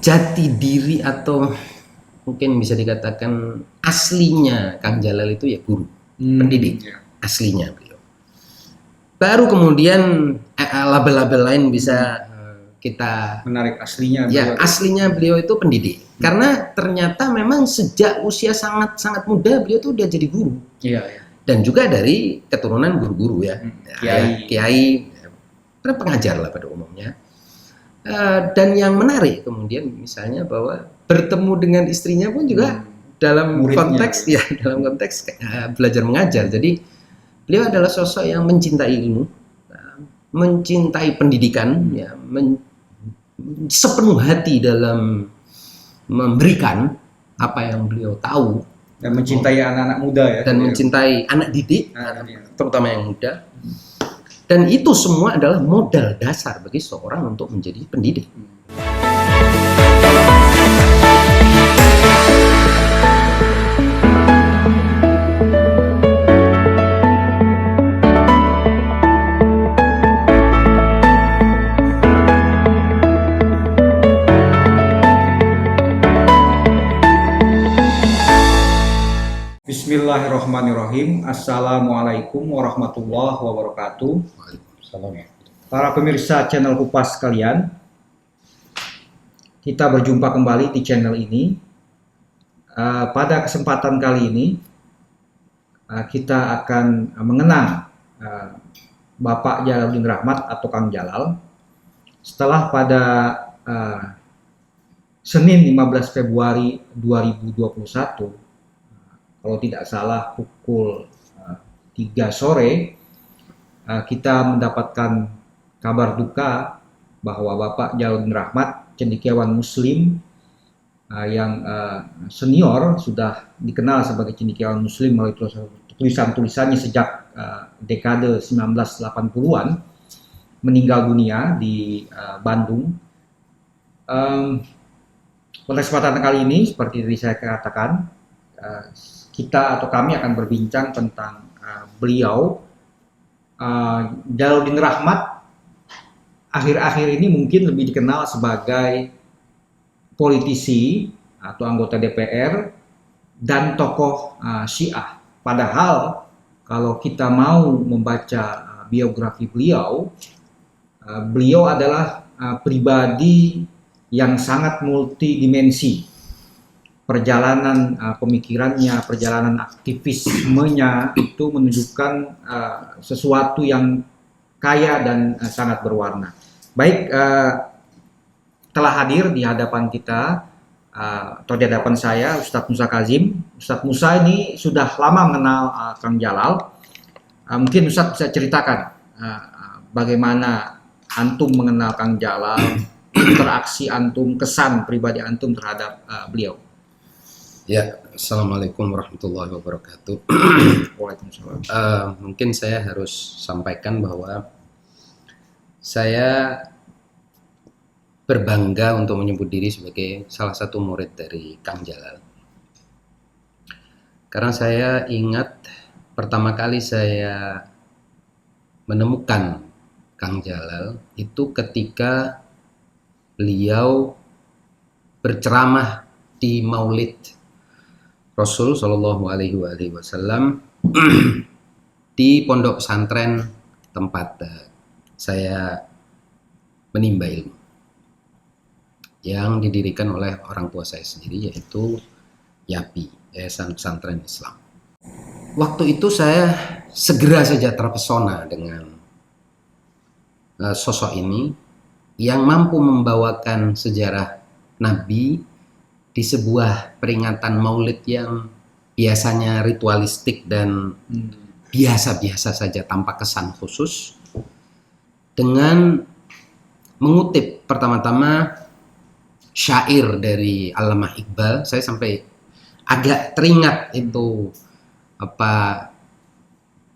jati diri atau mungkin bisa dikatakan aslinya Kang Jalal itu ya guru, pendidik, aslinya beliau. Baru kemudian label-label lain bisa kita menarik aslinya. Ya, aslinya beliau itu pendidik. Karena ternyata memang sejak usia sangat muda beliau itu udah jadi guru. Iya. Dan juga dari keturunan guru-guru ya, kiai, pengajar lah pada umumnya. Dan yang menarik kemudian misalnya bahwa bertemu dengan istrinya pun juga dalam konteks belajar mengajar. Jadi beliau adalah sosok yang mencintai ilmu, mencintai pendidikan, ya, sepenuh hati dalam memberikan apa yang beliau tahu. Dan mencintai anak-anak muda ya. Dan mencintai anak didik, terutama yang muda. Dan itu semua adalah modal dasar bagi seorang untuk menjadi pendidik. Bismillahirrahmanirrahim. Assalamualaikum warahmatullahi wabarakatuh. Para pemirsa channel Kupas sekalian, kita berjumpa kembali di channel ini. Pada kesempatan kali ini kita akan mengenang Bapak Jalaluddin Rahmat atau Kang Jalal. Setelah pada Senin 15 Februari 2021, kalau tidak salah pukul 3 sore, kita mendapatkan kabar duka bahwa Bapak Jalaluddin Rahmat, cendekiawan Muslim yang senior, sudah dikenal sebagai cendekiawan Muslim melalui tulisan-tulisannya sejak dekade 1980-an, meninggal dunia di Bandung. Pada kesempatan kali ini, seperti tadi saya katakan, kita atau kami akan berbincang tentang beliau. Jalaluddin Rahmat akhir-akhir ini mungkin lebih dikenal sebagai politisi atau anggota DPR dan tokoh Syiah. Padahal kalau kita mau membaca biografi beliau, beliau adalah pribadi yang sangat multidimensi. Perjalanan pemikirannya, perjalanan aktivismenya itu menunjukkan sesuatu yang kaya dan sangat berwarna. Baik, telah hadir di hadapan kita atau di hadapan saya Ustadz Musa Kazim. Ustadz Musa ini sudah lama mengenal Kang Jalal. Mungkin Ustadz bisa ceritakan bagaimana antum mengenal Kang Jalal, interaksi antum, kesan pribadi antum terhadap beliau. Ya, Assalamualaikum warahmatullahi wabarakatuh. Waalaikumsalam. Mungkin saya harus sampaikan bahwa saya berbangga untuk menyebut diri sebagai salah satu murid dari Kang Jalal. Karena saya ingat pertama kali saya menemukan Kang Jalal itu ketika beliau berceramah di Maulid Rasul Shallallahu Alaihi Wasallam di pondok pesantren tempat saya menimba ilmu yang didirikan oleh orang tua saya sendiri, yaitu YAPI, Yayasan Pesantren Islam. Waktu itu saya segera saja terpesona dengan sosok ini yang mampu membawakan sejarah Nabi di sebuah peringatan Maulid yang biasanya ritualistik dan biasa-biasa saja tanpa kesan khusus, dengan mengutip pertama-tama syair dari Allamah Iqbal. Saya sampai agak teringat itu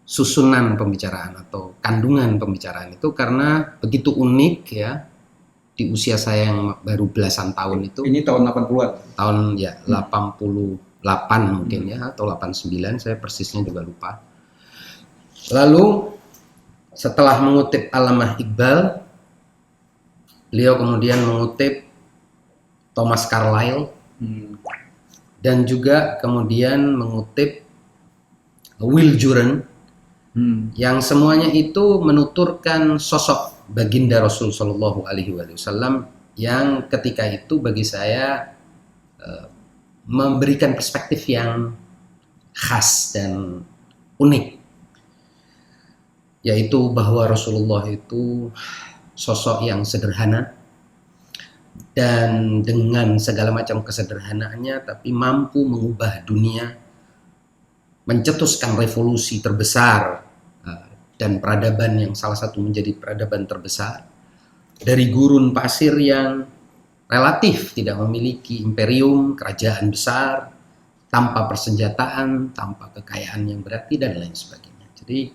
susunan pembicaraan atau kandungan pembicaraan itu, karena begitu unik ya. Di usia saya yang baru belasan tahun itu. Ini tahun 80-an? Tahun ya 88 mungkin ya, atau 89, saya persisnya juga lupa. Lalu setelah mengutip Allamah Iqbal, beliau kemudian mengutip Thomas Carlyle, dan juga kemudian mengutip Will Durant, yang semuanya itu menuturkan sosok baginda Rasul Shallallahu Alaihi Wasallam yang ketika itu bagi saya memberikan perspektif yang khas dan unik, yaitu bahwa Rasulullah itu sosok yang sederhana dan dengan segala macam kesederhanaannya tapi mampu mengubah dunia, mencetuskan revolusi terbesar dan peradaban yang salah satu menjadi peradaban terbesar dari gurun pasir yang relatif tidak memiliki imperium, kerajaan besar, tanpa persenjataan, tanpa kekayaan yang berarti dan lain sebagainya. Jadi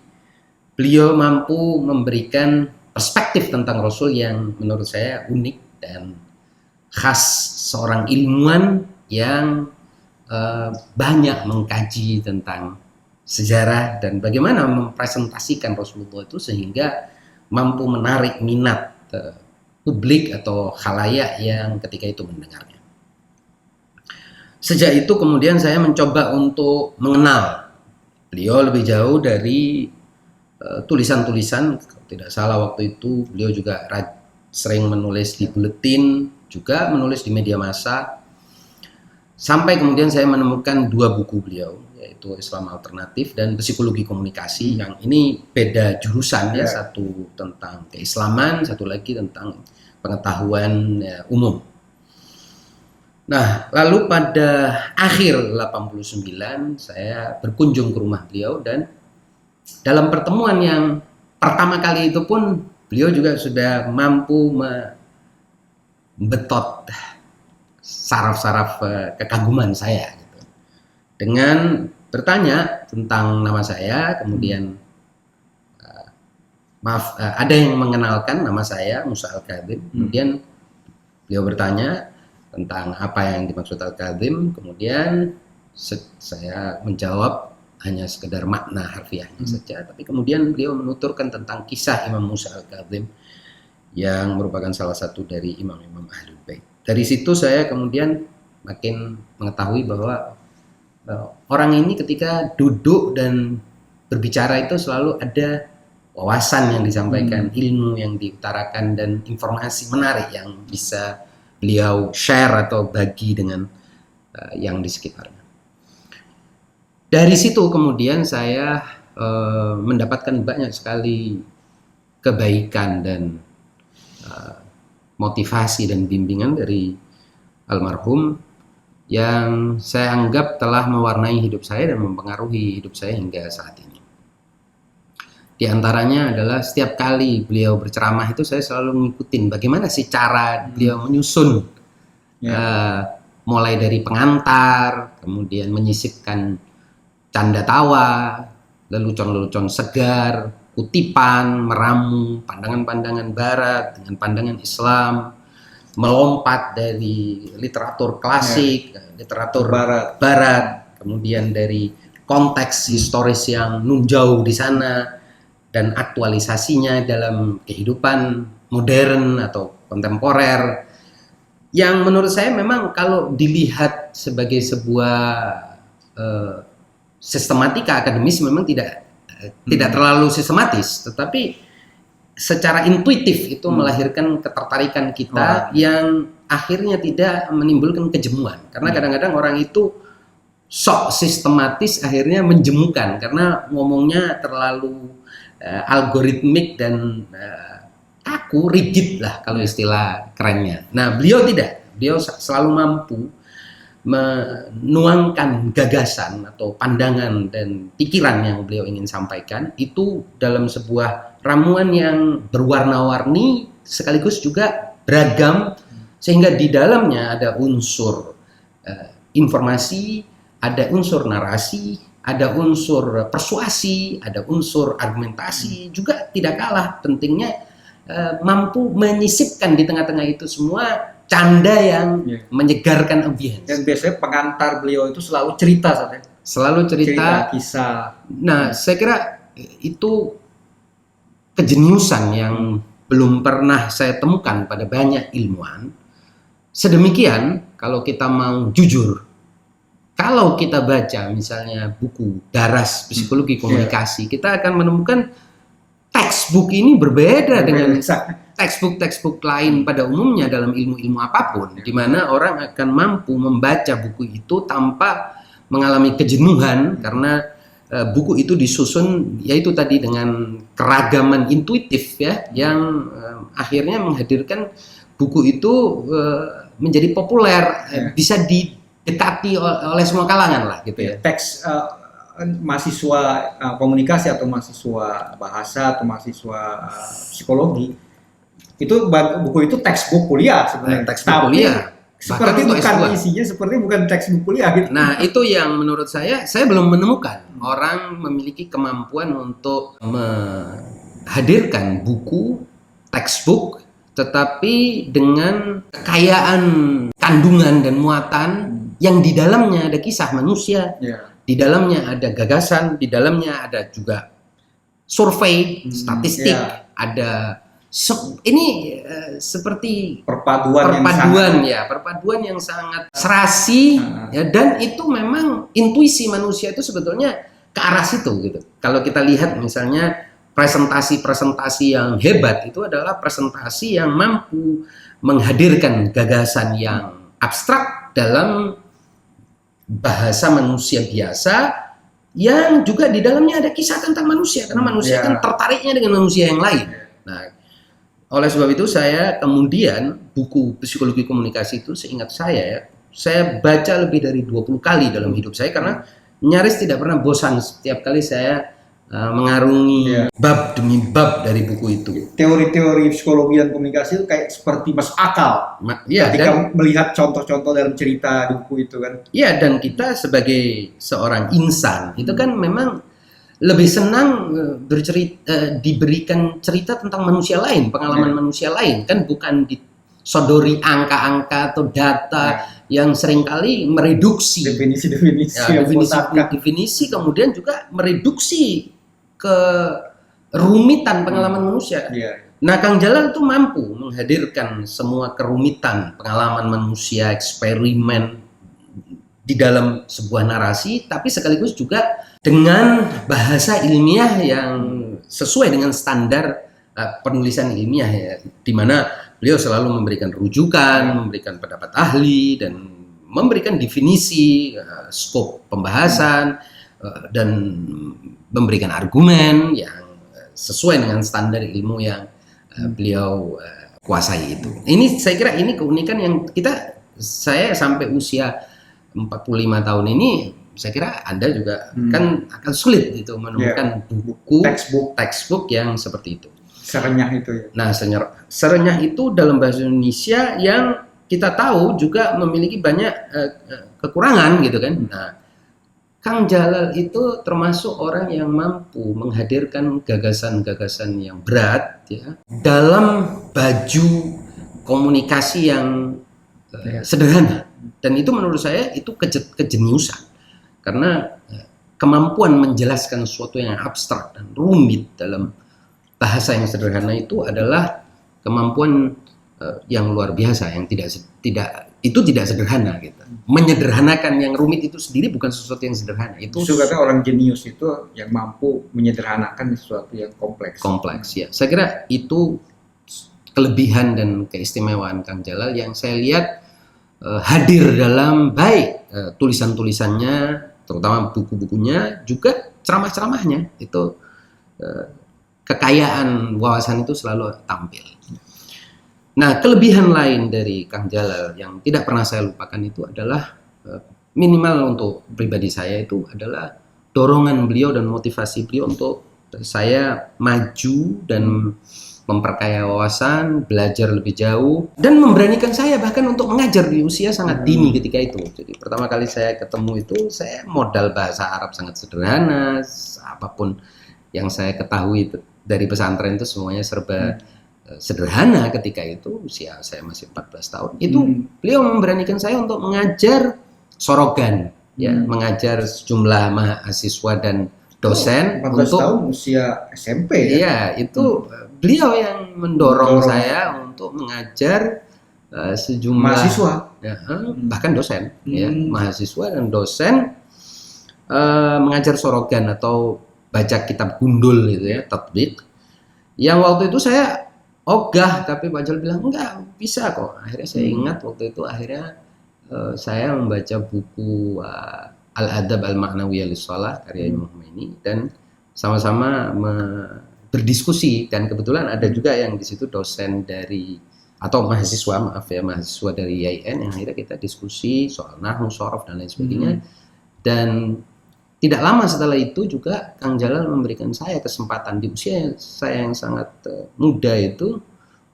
beliau mampu memberikan perspektif tentang Rasul yang menurut saya unik dan khas seorang ilmuwan yang banyak mengkaji tentang sejarah dan bagaimana mempresentasikan Rasulullah itu sehingga mampu menarik minat publik atau khalayak yang ketika itu mendengarnya. Sejak itu kemudian saya mencoba untuk mengenal beliau lebih jauh dari tulisan-tulisan. Kalau tidak salah waktu itu beliau juga sering menulis di buletin, juga menulis di media massa. Sampai kemudian saya menemukan 2 buku beliau, yaitu Islam Alternatif dan Psikologi Komunikasi, yang ini beda jurusan ya, satu tentang keislaman, satu lagi tentang pengetahuan umum. Nah, lalu pada akhir 89 saya berkunjung ke rumah beliau dan dalam pertemuan yang pertama kali itu pun beliau juga sudah mampu membetot saraf-saraf kekaguman saya gitu. Dengan bertanya tentang nama saya, kemudian ada yang mengenalkan nama saya Musa Al-Kadzim, kemudian beliau bertanya tentang apa yang dimaksud Al-Kadzim, kemudian saya menjawab hanya sekedar makna harfiahnya saja, tapi kemudian beliau menuturkan tentang kisah Imam Musa Al-Kadzim yang merupakan salah satu dari imam-imam Ahlul Bait. Dari situ saya kemudian makin mengetahui bahwa orang ini ketika duduk dan berbicara itu selalu ada wawasan yang disampaikan, ilmu yang diutarakan, dan informasi menarik yang bisa beliau share atau bagi dengan yang di sekitarnya. Dari situ kemudian saya mendapatkan banyak sekali kebaikan dan motivasi dan bimbingan dari almarhum yang saya anggap telah mewarnai hidup saya dan mempengaruhi hidup saya hingga saat ini. Di antaranya adalah setiap kali beliau berceramah itu saya selalu ngikutin bagaimana sih cara beliau menyusun, mulai dari pengantar, kemudian menyisipkan canda tawa, lelucon-lelucon segar, kutipan, meramu, pandangan-pandangan barat dengan pandangan Islam, melompat dari literatur klasik, literatur barat, kemudian dari konteks historis yang nunjau di sana, dan aktualisasinya dalam kehidupan modern atau kontemporer, yang menurut saya memang kalau dilihat sebagai sebuah sistematika akademis memang tidak terlalu sistematis, tetapi secara intuitif itu melahirkan ketertarikan kita yang akhirnya tidak menimbulkan kejemuan, karena kadang-kadang orang itu sok sistematis akhirnya menjemukan karena ngomongnya terlalu algoritmik dan kaku, rigid lah kalau istilah kerennya. Nah, beliau tidak, beliau selalu mampu menuangkan gagasan atau pandangan dan pikiran yang beliau ingin sampaikan itu dalam sebuah ramuan yang berwarna-warni sekaligus juga beragam, sehingga di dalamnya ada unsur informasi, ada unsur narasi, ada unsur persuasi, ada unsur argumentasi, juga tidak kalah pentingnya mampu menyisipkan di tengah-tengah itu semua canda yang menyegarkan audiens. Dan biasanya pengantar beliau itu selalu cerita, selalu cerita kisah. Nah, saya kira itu kejeniusan yang belum pernah saya temukan pada banyak ilmuwan, sedemikian kalau kita mau jujur, kalau kita baca misalnya buku Daras Psikologi Komunikasi, kita akan menemukan textbook ini berbeda dengan textbook lain pada umumnya dalam ilmu-ilmu apapun, di mana orang akan mampu membaca buku itu tanpa mengalami kejenuhan karena buku itu disusun yaitu tadi dengan keragaman intuitif ya, yang akhirnya menghadirkan buku itu menjadi populer, bisa didekati oleh semua kalangan lah gitu ya. Teks mahasiswa komunikasi atau mahasiswa bahasa atau mahasiswa psikologi itu buku itu textbook kuliah sebenarnya. Textbook kuliah. Seperti bukan isinya seperti bukan textbook kuliah gitu. Nah, itu yang menurut saya belum menemukan orang memiliki kemampuan untuk menghadirkan buku textbook tetapi dengan kekayaan kandungan dan muatan yang di dalamnya ada kisah manusia. Di dalamnya ada gagasan, di dalamnya ada juga survei, statistik, ada ini seperti perpaduan yang sangat serasi ya, dan itu memang intuisi manusia itu sebetulnya ke arah situ gitu. Kalau kita lihat misalnya presentasi yang hebat itu adalah presentasi yang mampu menghadirkan gagasan yang abstrak dalam bahasa manusia biasa yang juga di dalamnya ada kisah tentang manusia karena manusia kan tertariknya dengan manusia yang lain. Nah, oleh sebab itu saya kemudian buku Psikologi Komunikasi itu seingat saya baca lebih dari 20 kali dalam hidup saya karena nyaris tidak pernah bosan setiap kali saya mengarungi bab demi bab dari buku itu. Teori-teori psikologi dan komunikasi itu kayak seperti masuk akal. Ketika melihat contoh-contoh dalam cerita di buku itu kan. Iya, dan kita sebagai seorang insan itu kan memang lebih senang diberikan cerita tentang manusia lain, pengalaman manusia lain, kan bukan disodori angka-angka atau data yang seringkali mereduksi definisi kemudian juga mereduksi ke rumitan pengalaman manusia. Nah, Kang Jalal itu mampu menghadirkan semua kerumitan pengalaman manusia, eksperimen di dalam sebuah narasi, tapi sekaligus juga dengan bahasa ilmiah yang sesuai dengan standar penulisan ilmiah ya, di mana beliau selalu memberikan rujukan, memberikan pendapat ahli dan memberikan definisi, skop pembahasan dan memberikan argumen yang sesuai dengan standar ilmu yang beliau kuasai itu. Ini saya kira ini keunikan yang saya sampai usia 45 tahun ini saya kira Anda juga kan akan sulit itu menemukan buku textbook yang seperti itu. Serenyah itu ya. Nah, serenyah itu dalam bahasa Indonesia yang kita tahu juga memiliki banyak kekurangan gitu kan. Nah, Kang Jalal itu termasuk orang yang mampu menghadirkan gagasan-gagasan yang berat ya dalam baju komunikasi yang sederhana, dan itu menurut saya itu kejeniusan karena kemampuan menjelaskan sesuatu yang abstrak dan rumit dalam bahasa yang sederhana itu adalah kemampuan yang luar biasa yang tidak sederhana gitu. Menyederhanakan yang rumit itu sendiri bukan sesuatu yang sederhana. Itu kata orang jenius itu yang mampu menyederhanakan sesuatu yang kompleks ya. Saya kira itu kelebihan dan keistimewaan Kang Jalal yang saya lihat hadir dalam baik tulisan-tulisannya, terutama buku-bukunya, juga ceramah-ceramahnya. Itu kekayaan wawasan itu selalu tampil. Nah, kelebihan lain dari Kang Jalal yang tidak pernah saya lupakan itu adalah minimal untuk pribadi saya itu adalah dorongan beliau dan motivasi beliau untuk saya maju dan memperkaya wawasan, belajar lebih jauh, dan memberanikan saya bahkan untuk mengajar di usia sangat dini ketika itu. Jadi pertama kali saya ketemu itu, saya modal bahasa Arab sangat sederhana, apapun yang saya ketahui dari pesantren itu semuanya serba sederhana ketika itu, usia saya masih 14 tahun. Itu beliau memberanikan saya untuk mengajar sorogan, ya, mengajar sejumlah mahasiswa dan dosen 14 tahun usia SMP ya. Iya, itu beliau yang mendorong saya untuk mengajar sejumlah mahasiswa, bahkan dosen, ya, mahasiswa dan dosen mengajar sorogan atau baca kitab gundul gitu ya, tatbik. Yang waktu itu saya ogah, tapi Pak Jol bilang enggak bisa kok. Akhirnya saya ingat waktu itu akhirnya saya membaca buku Al-Adab Al-Ma'nawiyah Lis-Shalah karya Imam Khomeini dan sama-sama berdiskusi, dan kebetulan ada juga yang di situ dosen dari atau mahasiswa dari IAIN yang akhirnya kita diskusi soal nahwu, shorof dan lain sebagainya. Dan tidak lama setelah itu juga Kang Jalal memberikan saya kesempatan di usia saya yang sangat muda itu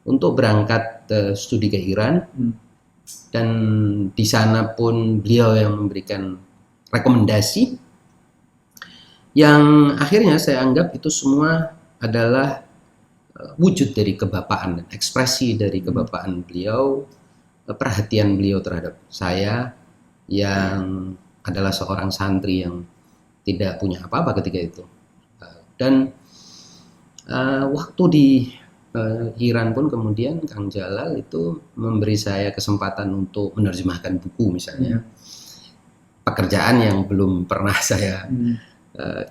untuk berangkat studi ke Iran, dan di sana pun beliau yang memberikan rekomendasi yang akhirnya saya anggap itu semua adalah wujud dari kebapaan dan ekspresi dari kebapaan beliau, perhatian beliau terhadap saya yang adalah seorang santri yang tidak punya apa-apa ketika itu. Dan waktu di Iran pun kemudian Kang Jalal itu memberi saya kesempatan untuk menerjemahkan buku misalnya. Pekerjaan yang belum pernah saya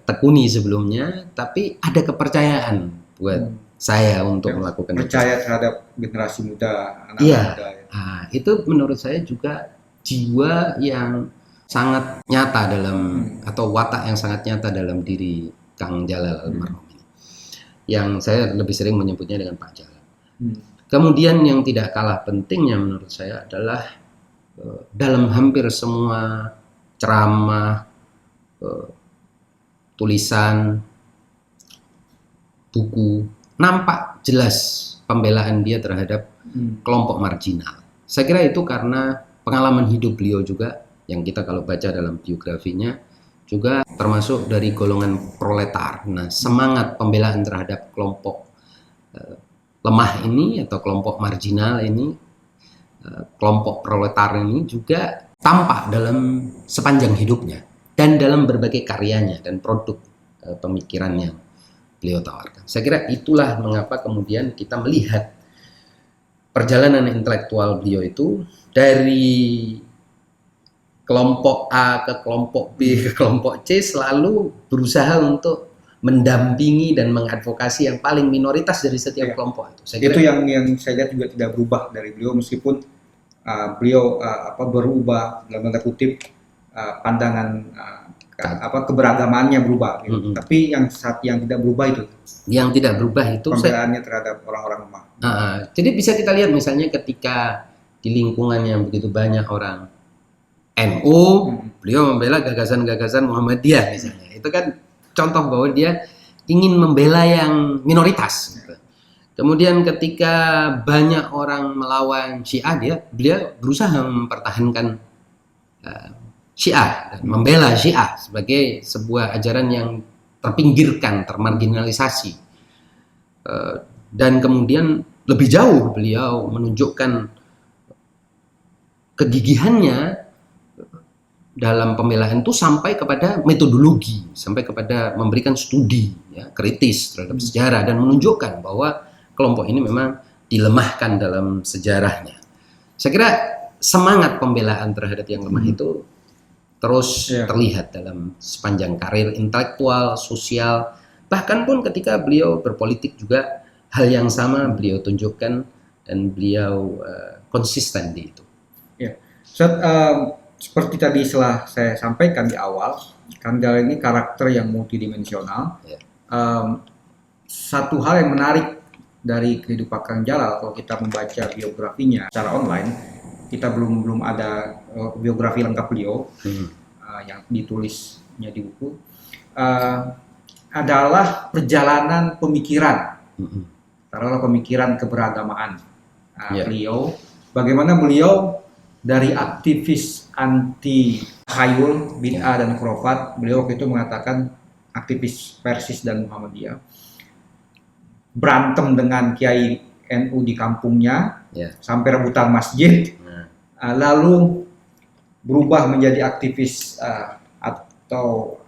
tekuni sebelumnya, tapi ada kepercayaan buat saya untuk melakukan percaya itu. terhadap generasi muda, anak Iya, muda. Ya. Itu menurut saya juga jiwa yang sangat nyata dalam atau watak yang sangat nyata dalam diri Kang Jalal almarhum ini, yang saya lebih sering menyebutnya dengan Pak Jalal. Kemudian yang tidak kalah pentingnya menurut saya adalah dalam hampir semua ceramah, tulisan, buku, nampak jelas pembelaan dia terhadap kelompok marginal. Saya kira itu karena pengalaman hidup beliau juga, yang kita kalau baca dalam biografinya juga termasuk dari golongan proletar. Nah, semangat pembelaan terhadap kelompok lemah ini atau kelompok marginal ini, kelompok proletar ini juga tampak dalam sepanjang hidupnya dan dalam berbagai karyanya dan produk pemikiran yang beliau tawarkan. Saya kira itulah mengapa kemudian kita melihat perjalanan intelektual beliau itu dari kelompok A ke kelompok B ke kelompok C selalu berusaha untuk mendampingi dan mengadvokasi yang paling minoritas dari setiap kelompok itu. Saya kira itu yang saya lihat juga tidak berubah dari beliau, meskipun beliau berubah dalam tanda kutip pandangan keberagamannya berubah, gitu. Tapi yang tidak berubah itu. Yang tidak berubah itu pembelaannya terhadap orang-orang lemah. Jadi bisa kita lihat misalnya ketika di lingkungan yang begitu banyak orang NU, beliau membela gagasan-gagasan Muhammadiyah misalnya. Itu kan contoh bahwa dia ingin membela yang minoritas. Gitu. Kemudian ketika banyak orang melawan Syiah, beliau berusaha mempertahankan Syiah dan membela Syiah sebagai sebuah ajaran yang terpinggirkan, termarginalisasi. Dan kemudian lebih jauh beliau menunjukkan kegigihannya dalam pembelaan itu sampai kepada metodologi, sampai kepada memberikan studi ya, kritis terhadap sejarah dan menunjukkan bahwa kelompok ini memang dilemahkan dalam sejarahnya. Saya kira semangat pembelaan terhadap yang lemah itu terus terlihat dalam sepanjang karir intelektual, sosial, bahkan pun ketika beliau berpolitik juga hal yang sama beliau tunjukkan dan beliau konsisten di itu. Ya. Seperti tadi setelah saya sampaikan di awal, Kang Jalal ini karakter yang multidimensional. Satu hal yang menarik dari kehidupan Kang Jalal, kalau kita membaca biografinya secara online, kita belum ada biografi lengkap beliau yang ditulisnya di buku, adalah perjalanan pemikiran, taruhlah pemikiran keberagamaan beliau, bagaimana beliau dari aktivis anti takhayul, bid'ah dan khurafat, beliau waktu itu mengatakan aktivis Persis dan Muhammadiyah, berantem dengan kiai NU di kampungnya sampai rebutan masjid, lalu berubah menjadi aktivis atau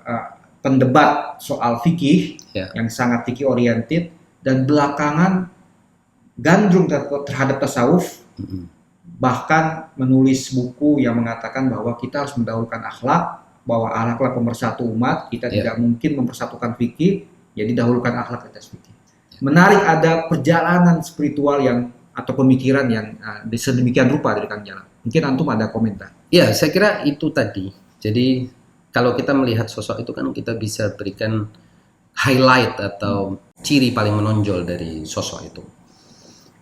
pendebat soal fikih yang sangat fikih oriented, dan belakangan gandrung terhadap tasawuf. bahkan menulis buku yang mengatakan bahwa kita harus mendahulukan akhlak, bahwa akhlaklah pemersatu umat, kita tidak mungkin mempersatukan fikih, jadi dahulukan akhlak atas fikih. Menarik ada perjalanan spiritual yang atau pemikiran yang sedemikian rupa dari Kang Jalan. Mungkin antum ada komentar. Ya, saya kira itu tadi. Jadi kalau kita melihat sosok itu kan kita bisa berikan highlight atau ciri paling menonjol dari sosok itu,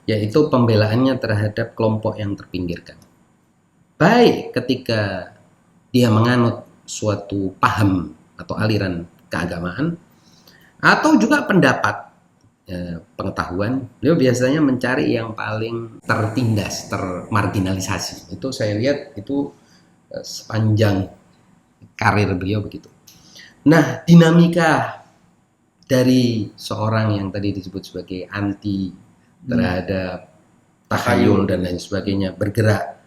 yaitu pembelaannya terhadap kelompok yang terpinggirkan. Baik ketika dia menganut suatu paham atau aliran keagamaan, atau juga pendapat, pengetahuan, beliau biasanya mencari yang paling tertindas, termarginalisasi. Itu saya lihat itu sepanjang karir beliau begitu. Nah, dinamika dari seorang yang tadi disebut sebagai anti terhadap takhayul dan lain sebagainya, bergerak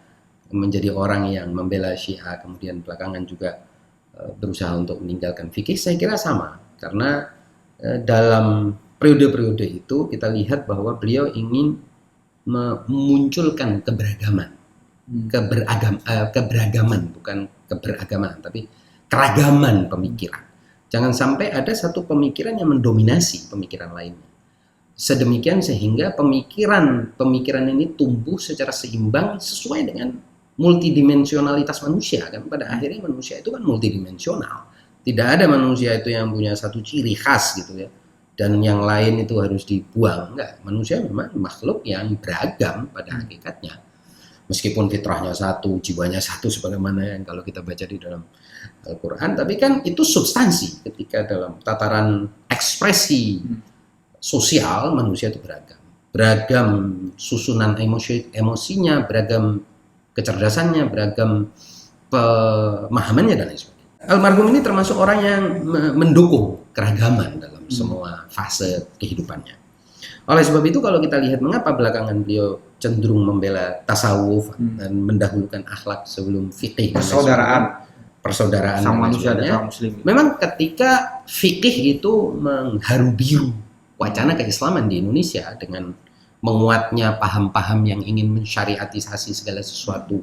menjadi orang yang membela Syiah, kemudian belakangan juga berusaha untuk meninggalkan fikih, saya kira sama. Karena dalam periode-periode itu kita lihat bahwa beliau ingin memunculkan keberagaman. Keberagaman, bukan keberagaman, tapi keragaman pemikiran. Jangan sampai ada satu pemikiran yang mendominasi pemikiran lainnya. Sedemikian sehingga pemikiran ini tumbuh secara seimbang sesuai dengan multidimensionalitas manusia. Kan pada akhirnya manusia itu kan multidimensional. Tidak ada manusia itu yang punya satu ciri khas gitu ya, dan yang lain itu harus dibuang. Enggak, manusia memang makhluk yang beragam pada hakikatnya. Meskipun fitrahnya satu, jiwanya satu, sebagaimana yang kalau kita baca di dalam Al-Quran, tapi kan itu substansi ketika dalam tataran ekspresi sosial manusia itu beragam. Beragam susunan emosinya, beragam kecerdasannya, beragam pemahamannya dan lain sebagainya. Almarhum ini termasuk orang yang mendukung keragaman dalam semua fase kehidupannya. Oleh sebab itu kalau kita lihat mengapa belakangan beliau cenderung membela tasawuf dan mendahulukan akhlak sebelum fikih, persaudaraan sama manusia dan muslim. Memang ketika fikih itu mengharu biru wacana keislaman di Indonesia dengan menguatnya paham-paham yang ingin mensyariatisasi segala sesuatu,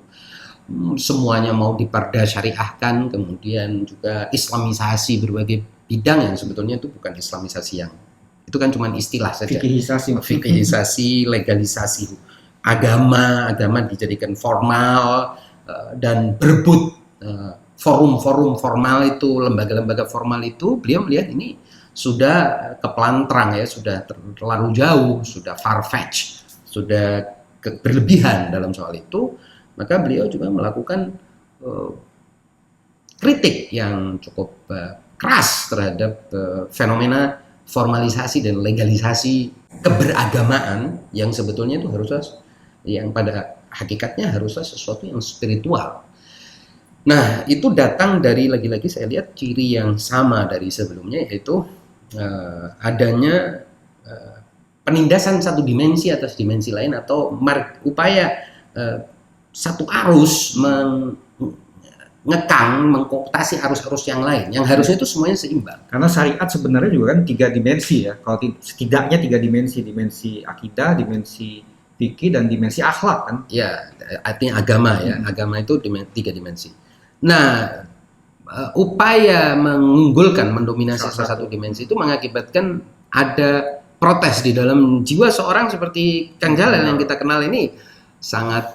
semuanya mau diperda syariahkan, kemudian juga islamisasi berbagai bidang yang sebetulnya itu bukan islamisasi, yang itu kan cuma istilah saja. Fikhisasi, legalisasi agama dijadikan formal dan berebut forum-forum formal itu, lembaga-lembaga formal itu. Beliau melihat ini sudah kepelantrang ya, sudah terlalu jauh, sudah far-fetched, sudah berlebihan dalam soal itu. Maka beliau juga melakukan kritik yang cukup keras terhadap fenomena formalisasi dan legalisasi keberagamaan yang sebetulnya itu harusnya, yang pada hakikatnya harusnya sesuatu yang spiritual. Nah, itu datang dari, lagi-lagi saya lihat ciri yang sama dari sebelumnya, yaitu adanya penindasan satu dimensi atas dimensi lain, atau upaya satu arus mengkooptasi arus-arus yang lain, yang harusnya itu semuanya seimbang. Karena syariat sebenarnya juga kan 3 dimensi ya, kalau setidaknya 3 dimensi akidah, dimensi fikih, dan dimensi akhlak kan. Ya, artinya agama ya, agama itu 3 dimensi. Nah, upaya mengunggulkan, mendominasi salah satu dimensi itu mengakibatkan ada protes di dalam jiwa seorang seperti Kang Jalal yang kita kenal ini, sangat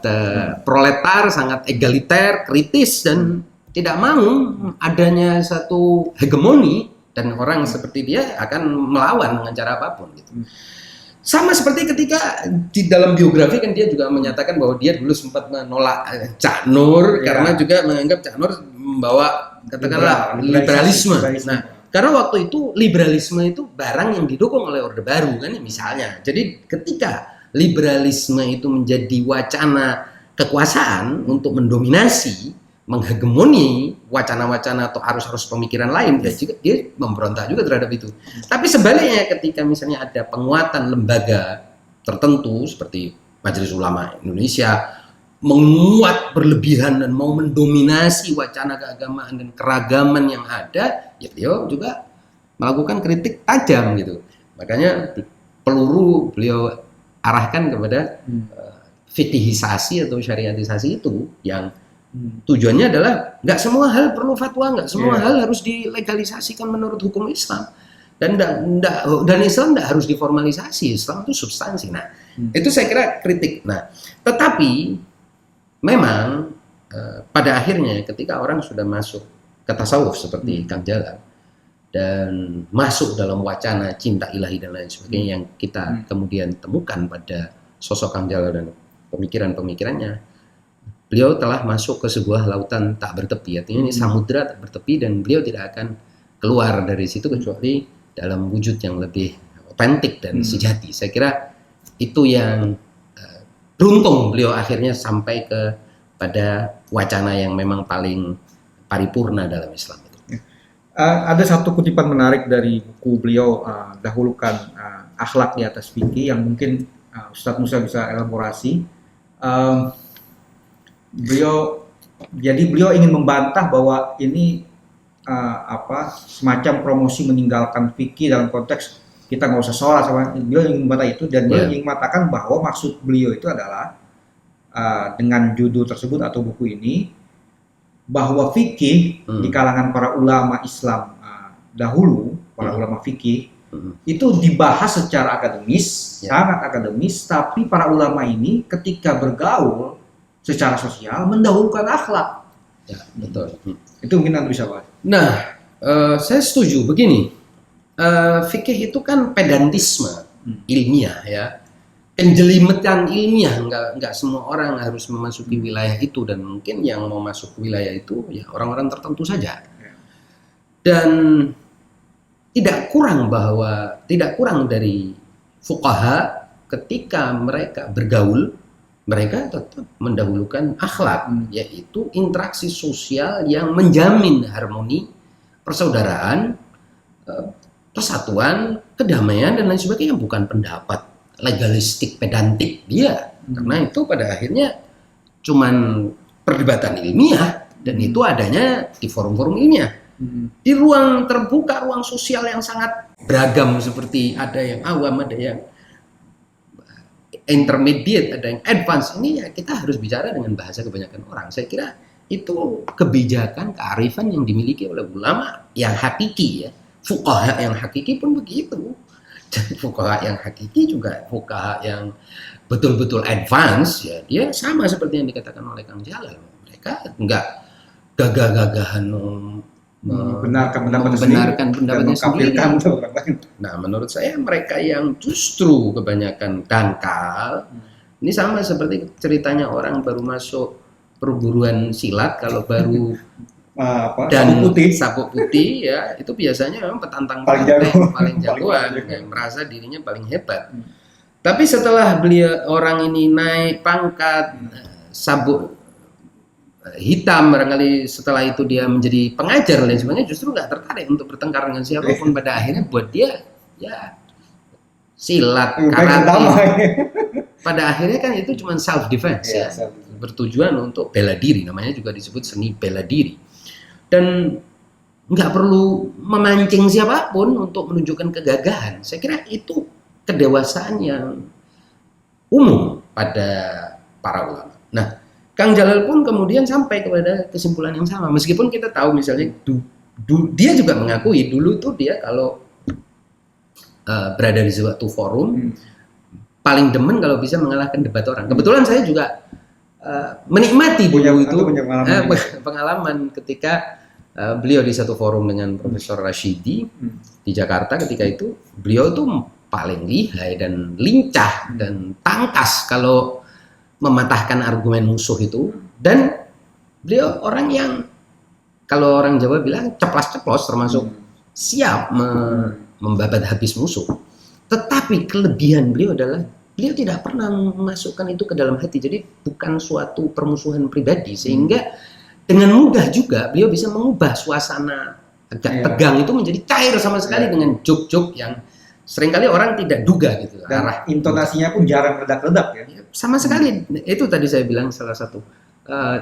proletar, sangat egaliter, kritis, dan tidak mau adanya satu hegemoni, dan orang seperti dia akan melawan dengan cara apapun gitu. Sama seperti ketika di dalam biografi kan dia juga menyatakan bahwa dia dulu sempat menolak Cak Nur karena juga menganggap Cak Nur membawa katakanlah liberalisme. Nah, karena waktu itu liberalisme itu barang yang didukung oleh Orde Baru kan misalnya. Jadi ketika liberalisme itu menjadi wacana kekuasaan untuk mendominasi, menghegemoni wacana-wacana atau arus-arus pemikiran lain, dia memberontak juga terhadap itu. Tapi sebaliknya ketika misalnya ada penguatan lembaga tertentu seperti Majelis Ulama Indonesia menguat berlebihan dan mau mendominasi wacana keagamaan dan keragaman yang ada, ya beliau juga melakukan kritik tajam gitu. Makanya peluru beliau arahkan kepada fikihisasi atau syariatisasi itu yang tujuannya adalah nggak semua hal perlu fatwa, nggak semua hal harus dilegalisasikan menurut hukum Islam, dan Islam nggak harus diformalisasi. Islam itu substansi. Nah, itu saya kira kritik. Nah, tetapi memang pada akhirnya ketika orang sudah masuk ke tasawuf seperti Kang Jalal dan masuk dalam wacana cinta ilahi dan lain sebagainya yang kita kemudian temukan pada sosok Kang Jalal dan pemikiran-pemikirannya, beliau telah masuk ke sebuah lautan tak bertepi. Artinya ini samudra tak bertepi dan beliau tidak akan keluar dari situ kecuali dalam wujud yang lebih otentik dan sejati. Saya kira itu yang beruntung beliau akhirnya sampai pada wacana yang memang paling paripurna dalam Islam itu. Ada satu kutipan menarik dari buku beliau, Dahulukan Akhlak di Atas Fikih, yang mungkin Ustadz Musa bisa elaborasi. Beliau ingin membantah bahwa ini semacam promosi meninggalkan fikih dalam konteks kita nggak usah sholat. Beliau ingin membantah itu, dan beliau ingin mengatakan bahwa maksud beliau itu adalah dengan judul tersebut atau buku ini, bahwa fikih di kalangan para ulama Islam dahulu, para ulama fikih itu dibahas secara akademis, sangat akademis, tapi para ulama ini ketika bergaul secara sosial mendahulukan akhlak. Ya, betul. Itu mungkin Anda bisa bahas. Nah, saya setuju begini. Fikih itu kan pedantisme ilmiah, ya, penjelimetan ilmiah. Nggak semua orang harus memasuki wilayah itu, dan mungkin yang mau masuk ke wilayah itu ya orang-orang tertentu saja. Dan tidak kurang dari fuqaha ketika mereka bergaul, mereka tetap mendahulukan akhlak, yaitu interaksi sosial yang menjamin harmoni, persaudaraan, persatuan, kedamaian, dan lain sebagainya. Bukan pendapat legalistik, pedantik dia. Karena itu pada akhirnya cuman perdebatan ilmiah, dan itu adanya di forum-forum ilmiah. Di ruang terbuka, ruang sosial yang sangat beragam, seperti ada yang awam, ada yang intermediate, ada yang advance. Ini ya kita harus bicara dengan bahasa kebanyakan orang. Saya kira itu kebijakan, kearifan yang dimiliki oleh ulama yang hakiki, ya. Fuqaha yang hakiki pun begitu. Dan fuqaha yang hakiki juga fuqaha yang betul-betul advance, ya, dia sama seperti yang dikatakan oleh Kang Jalal. Mereka enggak gagah-gagahan membenarkan pendapatnya sendiri. Nah, menurut saya mereka yang justru kebanyakan dangkal. Ini sama seperti ceritanya orang baru masuk perguruan silat, kalau baru sabuk putih, ya, itu biasanya memang petantang paling jagoan, yang merasa dirinya paling hebat. Tapi setelah orang ini naik pangkat, sabuk hitam, barangkali setelah itu dia menjadi pengajar dan sebagainya, justru nggak tertarik untuk bertengkar dengan siapapun. Pada akhirnya buat dia ya silat, karate. Pada akhirnya kan itu cuma self defense, ya, bertujuan untuk bela diri. Namanya juga disebut seni bela diri. Dan nggak perlu memancing siapapun untuk menunjukkan kegagahan. Saya kira itu kedewasaan yang umum pada para ulama. Nah, Kang Jalal pun kemudian sampai kepada kesimpulan yang sama. Meskipun kita tahu misalnya dia juga mengakui dulu tuh dia kalau berada di suatu forum paling demen kalau bisa mengalahkan debat orang. Kebetulan saya juga menikmati dulu itu pengalaman ketika beliau di satu forum dengan Profesor Rashidi di Jakarta. Ketika itu beliau tuh paling lihai dan lincah dan tangkas kalau mematahkan argumen musuh itu, dan beliau orang yang kalau orang Jawa bilang ceplas-ceplos, termasuk siap membabat habis musuh. Tetapi kelebihan beliau adalah beliau tidak pernah memasukkan itu ke dalam hati, jadi bukan suatu permusuhan pribadi, sehingga dengan mudah juga beliau bisa mengubah suasana agak tegang itu menjadi cair sama sekali dengan jok-jok yang seringkali orang tidak duga gitu. Dan intonasinya pun jarang ledak-ledak, ya. Sama sekali. Itu tadi saya bilang salah satu.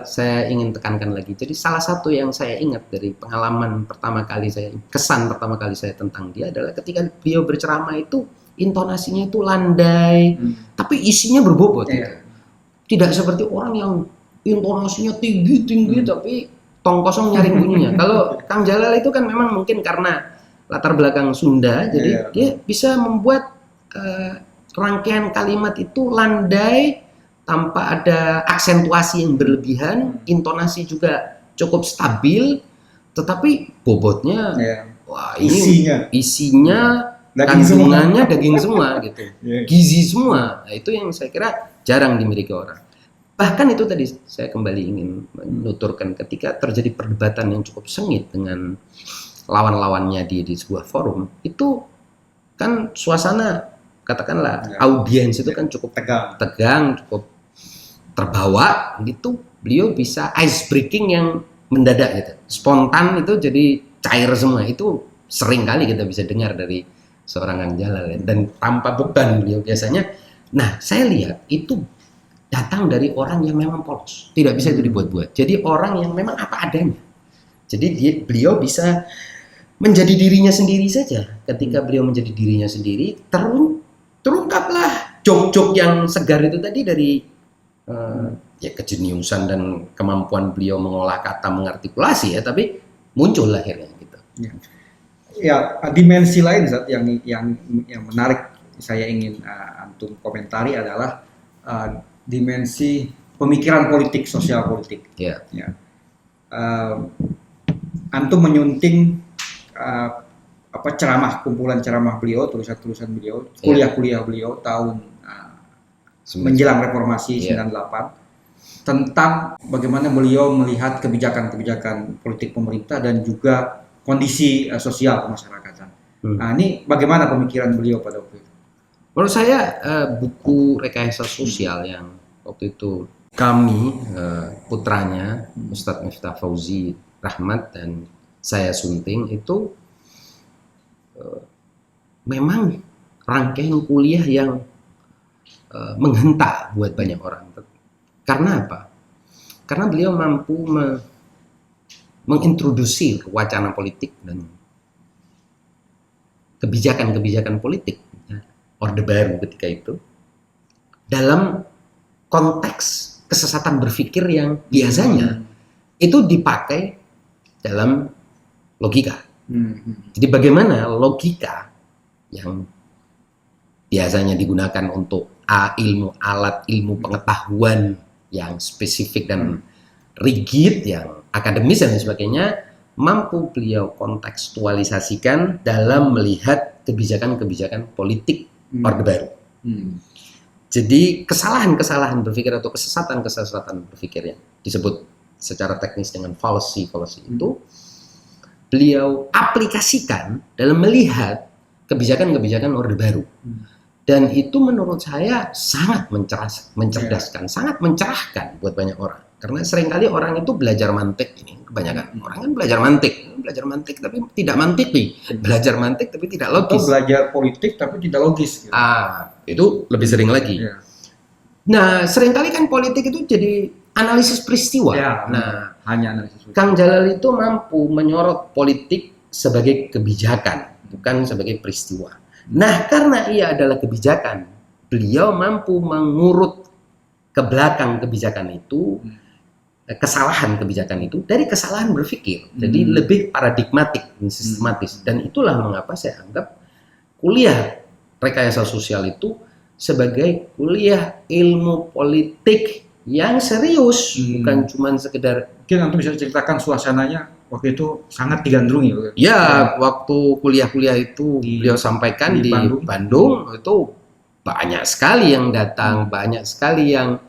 Saya ingin tekankan lagi. Jadi salah satu yang saya ingat dari pengalaman pertama kali saya, kesan pertama kali saya tentang dia adalah ketika beliau berceramah itu intonasinya itu landai, tapi isinya berbobot. Gitu. tidak seperti orang yang intonasinya tinggi tapi tong kosong nyaring bunyinya. Kalau Kang Jalal itu kan memang mungkin karena latar belakang Sunda, jadi dia bisa membuat rangkaian kalimat itu landai tanpa ada aksentuasi yang berlebihan, intonasi juga cukup stabil, tetapi bobotnya, wah ini isinya kandungannya daging semua gitu, gizi semua. Nah, itu yang saya kira jarang dimiliki orang. Bahkan itu tadi saya kembali ingin menuturkan, ketika terjadi perdebatan yang cukup sengit dengan lawan-lawannya di sebuah forum, itu kan suasana katakanlah audiens itu kan cukup tegang, cukup terbawa gitu. Beliau bisa ice breaking yang mendadak gitu, spontan, itu jadi cair semua. Itu sering kali kita bisa dengar dari seorang Kang Jalal ya, dan tanpa beban beliau biasanya. Nah, saya lihat itu datang dari orang yang memang polos, tidak bisa itu dibuat-buat. Jadi orang yang memang apa adanya. Jadi beliau bisa menjadi dirinya sendiri saja. Ketika beliau menjadi dirinya sendiri, terungkaplah jok-jok yang segar itu tadi dari ya kejeniusan dan kemampuan beliau mengolah kata, mengartikulasi ya, tapi muncul akhirnya gitu. Ya, dimensi lain Zat, yang menarik saya ingin antum komentari adalah dimensi pemikiran politik, sosial politik. Ya. Antum menyunting kumpulan ceramah beliau, tulisan-tulisan beliau, kuliah-kuliah beliau tahun menjelang reformasi 98 tentang bagaimana beliau melihat kebijakan-kebijakan politik pemerintah dan juga kondisi sosial kemasyarakatan. Nah, ini bagaimana pemikiran beliau pada waktu itu? Menurut saya buku Rekayasa Sosial yang waktu itu kami putranya Ustadz Miftah Fauzi Rahmat dan saya sunting itu memang rangkaian kuliah yang menghentak buat banyak orang. Karena apa? Karena beliau mampu mengintroduksi wacana politik dan kebijakan-kebijakan politik Orde Baru ketika itu dalam konteks kesesatan berpikir yang biasanya itu dipakai dalam logika. Jadi bagaimana logika yang biasanya digunakan untuk ilmu pengetahuan yang spesifik dan rigid, yang akademis dan sebagainya, mampu beliau kontekstualisasikan dalam melihat kebijakan-kebijakan politik Orde Baru. Jadi kesalahan-kesalahan berpikir atau kesesatan-kesesatan berpikir yang disebut secara teknis dengan fallacy itu beliau aplikasikan dalam melihat kebijakan-kebijakan Orde Baru. Dan itu menurut saya sangat mencerdaskan, sangat mencerahkan buat banyak orang. Karena seringkali orang itu belajar mantik, ini kebanyakan orang kan belajar mantik tapi tidak mantik nih. Belajar mantik tapi tidak logis. Atau belajar politik tapi tidak logis. Gitu. Itu lebih sering lagi. Nah, seringkali kan politik itu jadi analisis peristiwa. Nah, hanya analisis peristiwa. Kang Jalal itu mampu menyorot politik sebagai kebijakan, bukan sebagai peristiwa. Nah, karena ia adalah kebijakan, beliau mampu mengurut ke belakang kebijakan itu, kesalahan kebijakan itu dari kesalahan berpikir. Jadi lebih paradigmatik dan sistematis. Dan itulah mengapa saya anggap kuliah Rekayasa Sosial itu sebagai kuliah ilmu politik yang serius, bukan cuma sekedar. Mungkin Anda bisa ceritakan suasananya waktu itu sangat digandrungi. Ya, waktu kuliah-kuliah itu beliau sampaikan di Bandung itu banyak sekali yang datang, banyak sekali yang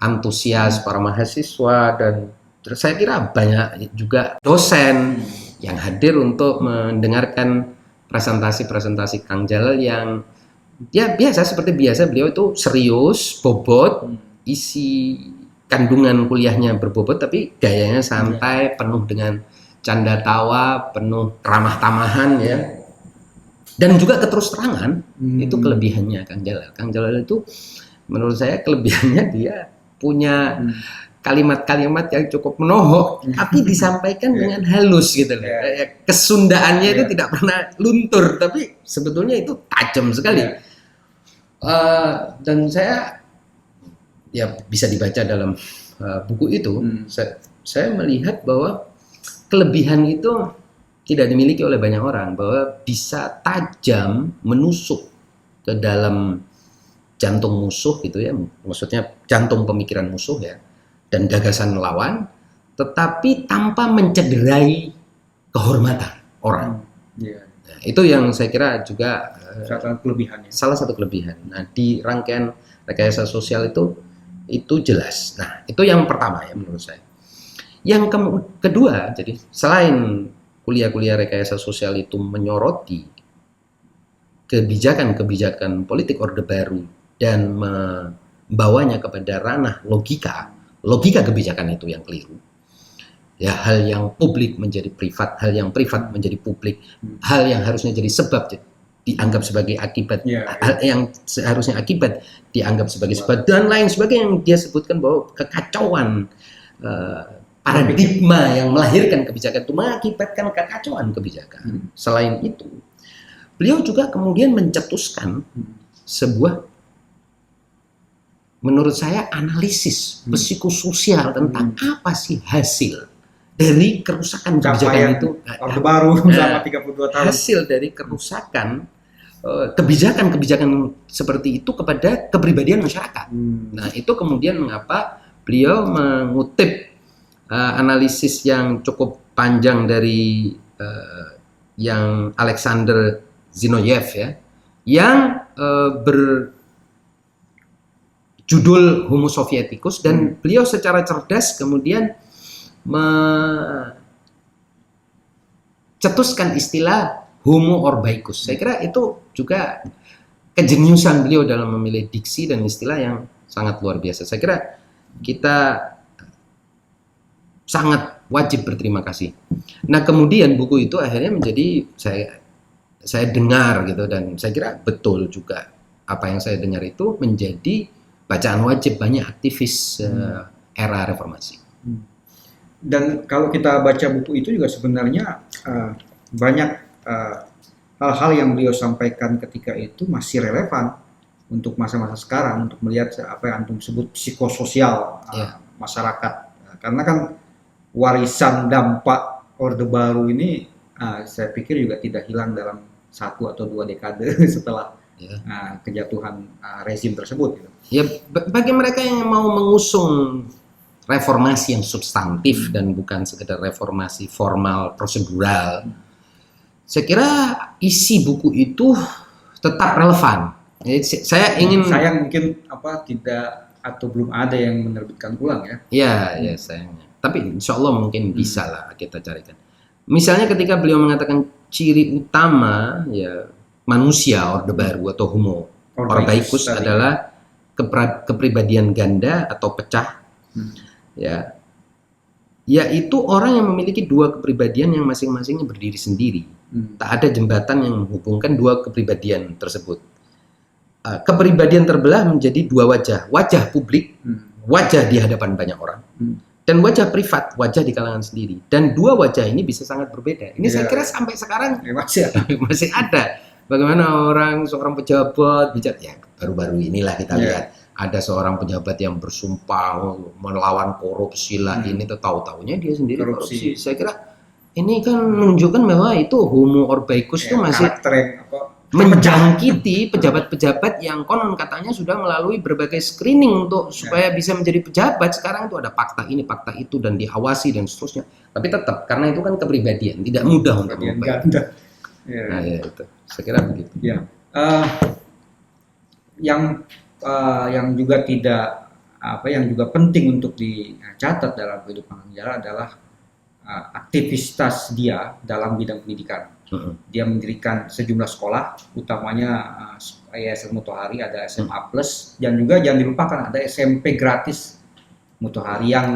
antusias para mahasiswa, dan saya kira banyak juga dosen yang hadir untuk mendengarkan presentasi-presentasi Kang Jalal yang ya biasa, seperti biasa. Beliau itu serius, bobot, isi kandungan kuliahnya berbobot, tapi gayanya santai, penuh dengan canda tawa, penuh ramah tamahan ya. Dan juga keterus-terangan, itu kelebihannya Kang Jalal. Kang Jalal itu menurut saya kelebihannya dia punya kalimat-kalimat yang cukup menohok, tapi disampaikan dengan halus gitu loh. Kesundaannya itu tidak pernah luntur, tapi sebetulnya itu tajam sekali. Dan saya ya bisa dibaca dalam buku itu, saya melihat bahwa kelebihan itu tidak dimiliki oleh banyak orang, bahwa bisa tajam menusuk ke dalam jantung musuh gitu ya, maksudnya jantung pemikiran musuh ya, dan gagasan lawan, tetapi tanpa mencederai kehormatan orang. Nah, itu yang saya kira juga salah satu kelebihan. Nah, di rangkaian rekayasa sosial itu jelas. Nah, itu yang pertama ya menurut saya. Yang kedua, jadi selain kuliah-kuliah rekayasa sosial itu menyoroti kebijakan-kebijakan politik Orde Baru dan membawanya kepada ranah logika kebijakan itu yang keliru. Ya, hal yang publik menjadi privat, hal yang privat menjadi publik, hal yang harusnya jadi sebab dianggap sebagai akibat, hal yang seharusnya akibat dianggap sebagai sebab, dan lain sebagainya yang dia sebutkan bahwa kekacauan paradigma yang melahirkan kebijakan itu mengakibatkan kekacauan kebijakan. Selain itu, beliau juga kemudian mencetuskan sebuah, menurut saya, analisis psikososial tentang apa sih hasil dari kerusakan kebijakan itu. Orde Baru selama 32 tahun. Hasil dari kerusakan kebijakan-kebijakan seperti itu kepada kepribadian masyarakat. Nah, itu kemudian mengapa beliau mengutip analisis yang cukup panjang dari yang Alexander Zinoyev ya, yang berjudul Homo Sovieticus, dan beliau secara cerdas kemudian mencetuskan istilah Homo Orbaicus. Saya kira itu juga kejeniusan beliau dalam memilih diksi dan istilah yang sangat luar biasa. Saya kira kita sangat wajib berterima kasih. Nah, kemudian buku itu akhirnya menjadi saya dengar gitu, dan saya kira betul juga apa yang saya dengar itu menjadi bacaan wajib banyak aktivis era reformasi. Dan kalau kita baca buku itu juga sebenarnya banyak hal-hal yang beliau sampaikan ketika itu masih relevan untuk masa-masa sekarang, untuk melihat apa yang antum sebut psikososial masyarakat. Karena kan warisan dampak Orde Baru ini saya pikir juga tidak hilang dalam 1 atau 2 dekade setelah kejatuhan rezim tersebut. Gitu. Ya, bagi mereka yang mau mengusung reformasi yang substantif dan bukan sekedar reformasi formal prosedural, saya kira isi buku itu tetap relevan. Jadi, saya ingin sayang mungkin tidak atau belum ada yang menerbitkan ulang ya. Ya sayangnya. Tapi insya Allah mungkin bisa lah kita carikan. Misalnya ketika beliau mengatakan ciri utama ya manusia Orde Baru atau Homo Orbaicus adalah kepribadian ganda atau pecah, ya, yaitu orang yang memiliki 2 kepribadian yang masing-masingnya berdiri sendiri. Tak ada jembatan yang menghubungkan 2 kepribadian tersebut. Kepribadian terbelah menjadi 2 wajah, wajah publik, wajah di hadapan banyak orang. Dan wajah privat, wajah di kalangan sendiri. Dan 2 wajah ini bisa sangat berbeda. Ini saya kira sampai sekarang masih ada. Bagaimana seorang pejabat bicara, ya baru-baru inilah kita lihat ada seorang pejabat yang bersumpah melawan korupsi lah, ini tahu-taunya dia sendiri korupsi. Saya kira ini kan menunjukkan bahwa itu Homo Orbaicus itu masih menjangkiti pejabat-pejabat yang konon katanya sudah melalui berbagai screening untuk supaya bisa menjadi pejabat. Sekarang itu ada fakta ini, fakta itu, dan diawasi dan seterusnya. Tapi tetap karena itu kan kepribadian, tidak mudah untuk mengubah. Nah, ya itu. Saya kira begitu. Ya. Yang juga yang juga penting untuk dicatat dalam kehidupan penjara adalah aktivitas dia dalam bidang pendidikan. Dia mendirikan sejumlah sekolah, utamanya Yayasan Mutohari, ada SMA Plus, dan juga jangan dilupakan ada SMP gratis Mutohari yang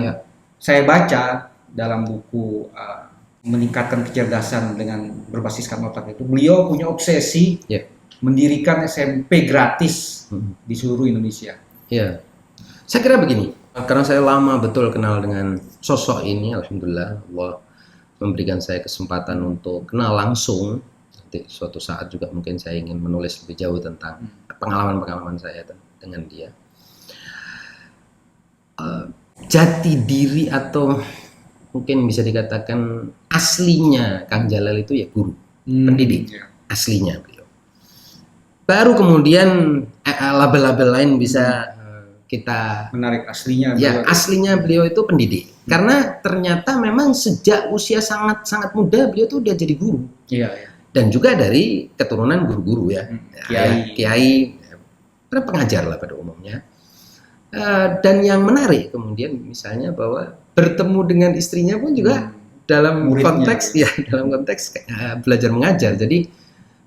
saya baca dalam buku meningkatkan kecerdasan dengan berbasiskan otak itu. Beliau punya obsesi mendirikan SMP gratis di seluruh Indonesia. Ya, saya kira begini, karena saya lama betul kenal dengan sosok ini, alhamdulillah Allah memberikan saya kesempatan untuk kenal langsung. Nanti suatu saat juga mungkin saya ingin menulis lebih jauh tentang pengalaman-pengalaman saya dengan dia. eh, jati diri atau mungkin bisa dikatakan aslinya Kang Jalal itu ya guru, pendidik, aslinya beliau. Baru kemudian label-label lain bisa kita menarik aslinya. Ya, aslinya beliau itu pendidik. Karena ternyata memang sejak usia sangat-sangat muda beliau itu udah jadi guru. Iya. Dan juga dari keturunan guru-guru ya. Kiai, pengajar lah pada umumnya. Dan yang menarik kemudian misalnya bahwa bertemu dengan istrinya pun juga dalam konteks dalam konteks belajar mengajar. Jadi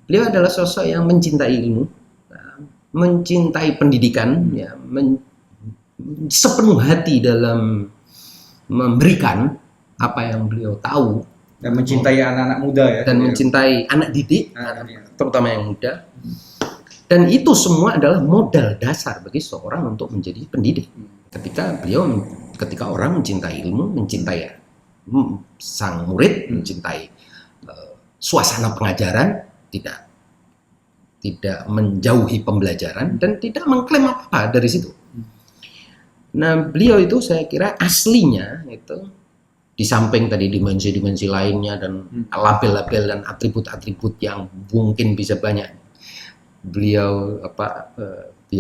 beliau adalah sosok yang mencintai ilmu, mencintai pendidikan, ya, sepenuh hati dalam memberikan apa yang beliau tahu dan mencintai anak-anak muda ya. Dan mencintai anak didik, terutama yang muda. Dan itu semua adalah modal dasar bagi seorang untuk menjadi pendidik. Ketika orang mencintai ilmu, mencintai sang murid, mencintai suasana pengajaran, tidak menjauhi pembelajaran dan tidak mengklaim apa-apa dari situ. Nah, beliau itu saya kira aslinya itu di samping tadi dimensi-dimensi lainnya dan label-label dan atribut-atribut yang mungkin bisa banyak beliau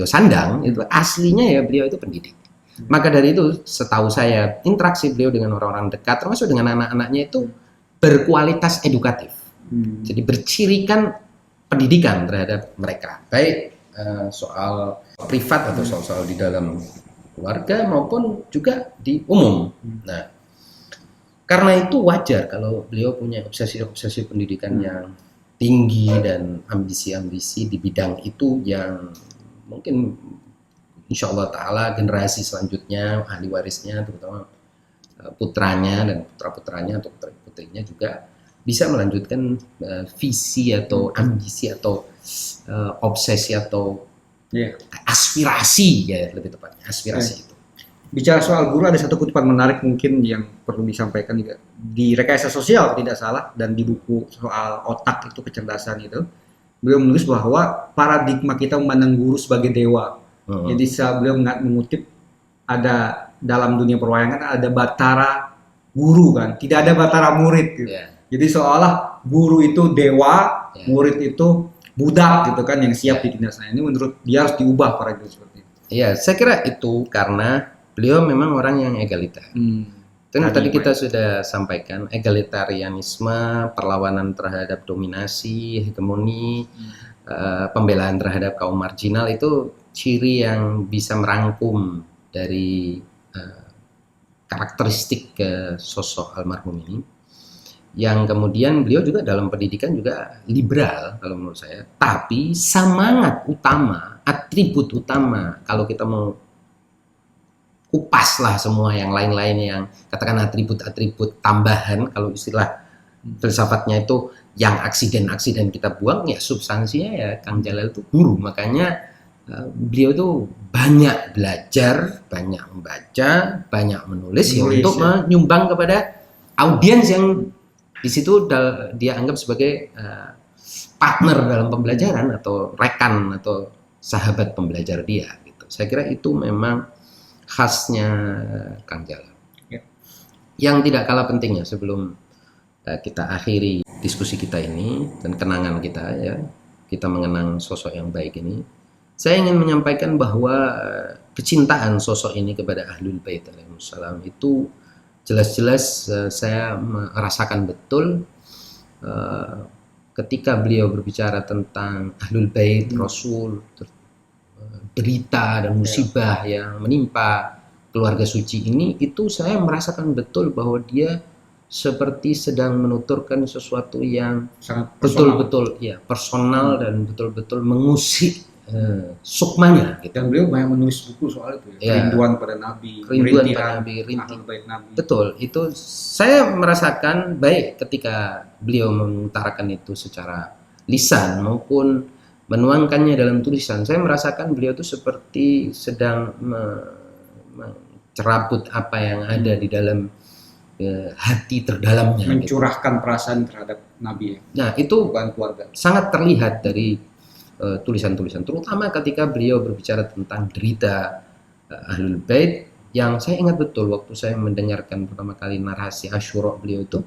sandang, itu aslinya ya beliau itu pendidik. Maka dari itu setahu saya interaksi beliau dengan orang-orang dekat termasuk dengan anak-anaknya itu berkualitas edukatif. Jadi bercirikan pendidikan terhadap mereka, baik soal privat atau soal di dalam keluarga maupun juga di umum. Nah, karena itu wajar kalau beliau punya obsesi-obsesi pendidikan yang tinggi dan ambisi-ambisi di bidang itu yang mungkin insya Allah Ta'ala generasi selanjutnya, ahli warisnya, terutama putranya dan putra-putranya atau putri-putrinya juga bisa melanjutkan visi atau ambisi atau obsesi atau aspirasi ya lebih tepatnya aspirasi itu. Bicara soal guru, ada satu kutipan menarik mungkin yang perlu disampaikan juga di Rekayasa Sosial tidak salah, dan di buku soal otak itu kecerdasan itu beliau menulis bahwa paradigma kita memandang guru sebagai dewa. Jadi beliau mengutip ada dalam dunia perwayangan ada batara guru kan, tidak ada batara murid gitu. Jadi seolah guru itu dewa, murid itu budak gitu kan yang siap ditindas. Ini menurut dia harus diubah paradigma seperti itu. Iya, saya kira itu karena beliau memang orang yang egaliter. Tadi kita sudah sampaikan egalitarianisme, perlawanan terhadap dominasi, hegemoni, pembelaan terhadap kaum marginal itu ciri yang bisa merangkum dari karakteristik sosok almarhum ini. Yang kemudian beliau juga dalam pendidikan juga liberal kalau menurut saya. Tapi semangat utama, atribut utama kalau kita mau kupas lah semua yang lain-lain yang katakan atribut-atribut tambahan, kalau istilah filsafatnya itu yang aksiden-aksiden kita buang, ya substansinya ya Kang Jalal itu guru. Makanya beliau tuh banyak belajar, banyak membaca, banyak menulis ya, untuk menyumbang kepada audiens yang di situ dia anggap sebagai partner dalam pembelajaran atau rekan atau sahabat pembelajar dia gitu. Saya kira itu memang khasnya Kang Jalal. Yang tidak kalah pentingnya sebelum kita akhiri diskusi kita ini dan kenangan kita ya, kita mengenang sosok yang baik ini, saya ingin menyampaikan bahwa kecintaan sosok ini kepada Ahlul Bait alaihissalam itu jelas-jelas saya merasakan betul ketika beliau berbicara tentang Ahlul Bait, Rasul, derita dan musibah yang menimpa keluarga suci ini, itu saya merasakan betul bahwa dia seperti sedang menuturkan sesuatu yang betul-betul ya personal dan betul-betul mengusik sukmanya gitu. Dan beliau banyak menulis buku soal itu ya. Rinduan pada Nabi, Rinduan pada Nabi, betul, itu saya merasakan baik ketika beliau mengutarakan itu secara lisan maupun menuangkannya dalam tulisan. Saya merasakan beliau itu seperti sedang mencerabut apa yang ada di dalam hati terdalamnya, mencurahkan perasaan terhadap Nabi. Nah, itu keluarga sangat terlihat dari tulisan-tulisan, terutama ketika beliau berbicara tentang derita Ahlul Bait Yang saya ingat betul waktu saya mendengarkan pertama kali narasi Asyura beliau itu,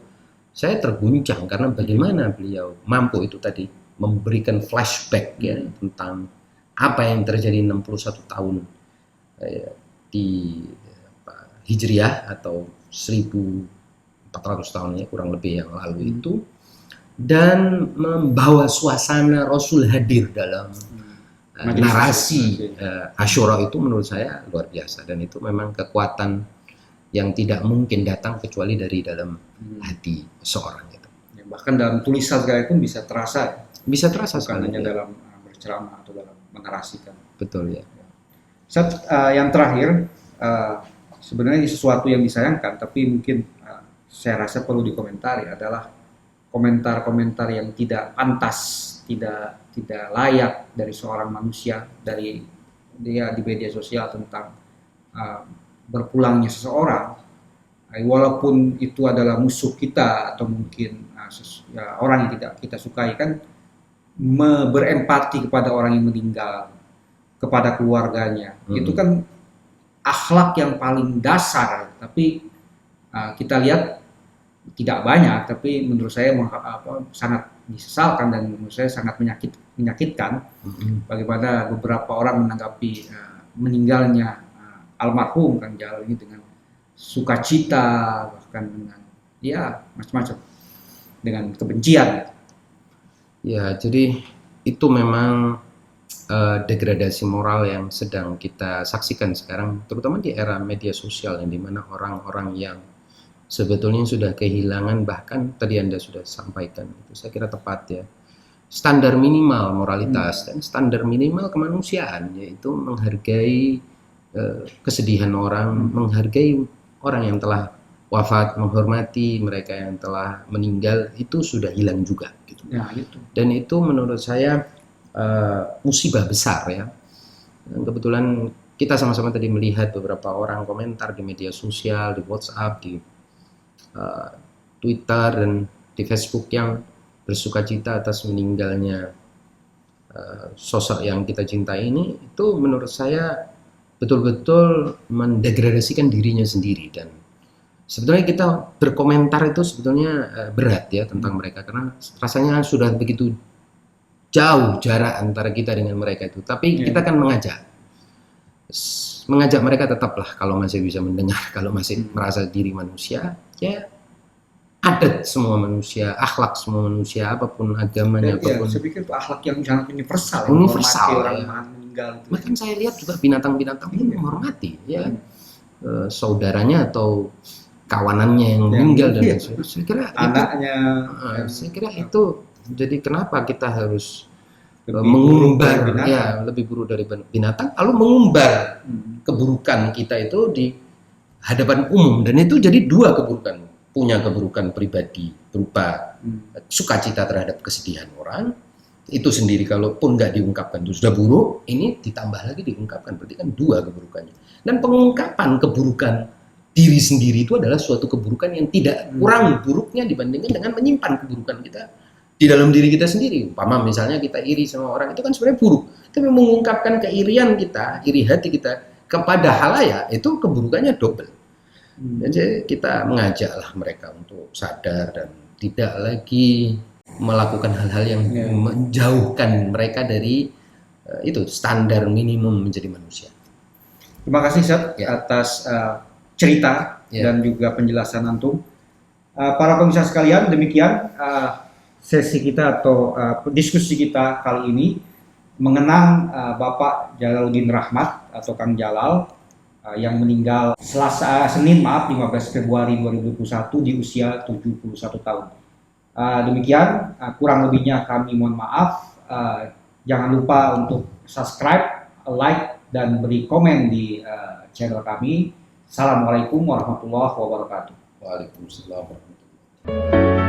saya terguncang karena bagaimana beliau mampu itu tadi memberikan flashback ya tentang apa yang terjadi 61 tahun di Hijriah atau 1400 tahun ya kurang lebih yang lalu itu, dan membawa suasana Rasul hadir dalam narasi Asyura itu menurut saya luar biasa, dan itu memang kekuatan yang tidak mungkin datang kecuali dari dalam hati seorang itu. Ya, bahkan dalam tulisan saya pun bisa terasa. Bisa terasa bukan sekali hanya ya. dalam berceramah atau dalam menarasikan. Betul ya. Yang terakhir, sebenarnya ini sesuatu yang disayangkan, tapi mungkin saya rasa perlu dikomentari adalah komentar-komentar yang tidak pantas, tidak layak dari seorang manusia, dari dia di media sosial tentang berpulangnya seseorang, walaupun itu adalah musuh kita atau mungkin orang yang tidak kita sukai, kan berempati kepada orang yang meninggal, kepada keluarganya. Itu kan akhlak yang paling dasar, tapi kita lihat tidak banyak, tapi menurut saya sangat disesalkan dan menurut saya sangat menyakitkan bagaimana beberapa orang menanggapi meninggalnya almarhum Kang Jalal ini dengan sukacita, bahkan dengan ya macam-macam, dengan kebencian. Ya, jadi itu memang degradasi moral yang sedang kita saksikan sekarang, terutama di era media sosial, yang dimana orang-orang yang sebetulnya sudah kehilangan, bahkan tadi Anda sudah sampaikan, itu saya kira tepat ya, standar minimal moralitas dan standar minimal kemanusiaan, yaitu menghargai kesedihan orang, menghargai orang yang telah wafat, menghormati mereka yang telah meninggal, itu sudah hilang juga gitu. Ya, gitu. Dan itu menurut saya musibah besar ya. Dan kebetulan kita sama-sama tadi melihat beberapa orang komentar di media sosial, di WhatsApp, di Twitter dan di Facebook yang bersukacita atas meninggalnya sosok yang kita cintai ini. Itu menurut saya betul-betul mendegradasikan dirinya sendiri, dan sebetulnya kita berkomentar itu sebetulnya berat ya tentang mereka, karena rasanya sudah begitu jauh jarak antara kita dengan mereka itu. Tapi kita kan mengajak mereka tetaplah, kalau masih bisa mendengar, kalau masih merasa diri manusia, ya adat semua manusia, akhlak semua manusia, apapun agamanya, apapun. Saya pikir itu akhlak yang sangat universal. Universal ya. Bahkan saya lihat juga binatang-binatang ini menghormati ya saudaranya atau kawanannya yang meninggal, dan saya kira anaknya. Saya kira itu, jadi kenapa kita harus mengumbar ya lebih buruk dari binatang, lalu mengumbar keburukan kita itu di hadapan umum, dan itu jadi dua keburukan, punya keburukan pribadi berupa sukacita terhadap kesedihan orang itu sendiri, kalaupun nggak diungkapkan itu sudah buruk, ini ditambah lagi diungkapkan, berarti kan dua keburukannya. Dan pengungkapan keburukan diri sendiri itu adalah suatu keburukan yang tidak kurang buruknya dibandingkan dengan menyimpan keburukan kita di dalam diri kita sendiri. Umpama misalnya kita iri sama orang, itu kan sebenarnya buruk, tapi mengungkapkan keirian kita, iri hati kita kepada halayak, itu keburukannya double. Jadi kita mengajaklah mereka untuk sadar dan tidak lagi melakukan hal-hal yang menjauhkan mereka dari itu standar minimum menjadi manusia. Terima kasih Seth atas cerita dan juga penjelasan antum. Para pemirsa sekalian, demikian sesi kita atau diskusi kita kali ini mengenang Bapak Jalaluddin Rahmat atau Kang Jalal yang meninggal Senin 15 Februari 2021 di usia 71 tahun. Demikian, kurang lebihnya kami mohon maaf. Jangan lupa untuk subscribe, like, dan beri komen di channel kami. Assalamualaikum warahmatullahi wabarakatuh. Waalaikumsalam warahmatullahi wabarakatuh.